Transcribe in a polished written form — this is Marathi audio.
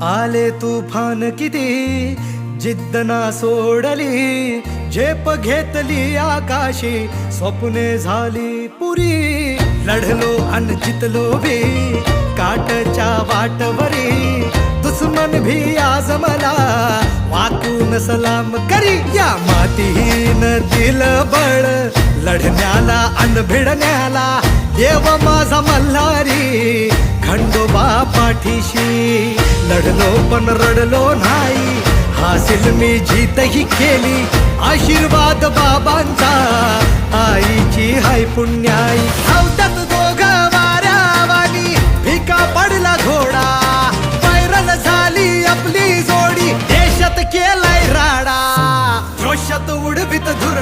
आले तुफान किती जिद्द ना सोडली, झेप घेतली आकाशी, स्वप्ने झाली पुरी. लढलो अन जितलो बी काटच्या वाटवरी, दुश्मन भी आज मला वाकून सलाम करी. या मातीन दिल बळ लढण्याला अन भिडण्याला, देव माझा मल्हारी खंडोबा पाठीशी. लढलो पण रडलो नाही, हासिल मी जीतही केली, आशीर्वाद बाबांचा आईची हाय पुण्याई. धावतात दोघं वाऱ्यावानी, भिका पडला घोडा, पैरल झाली आपली जोडी, देशात केलाय राडा, जोशात उडवीत धुर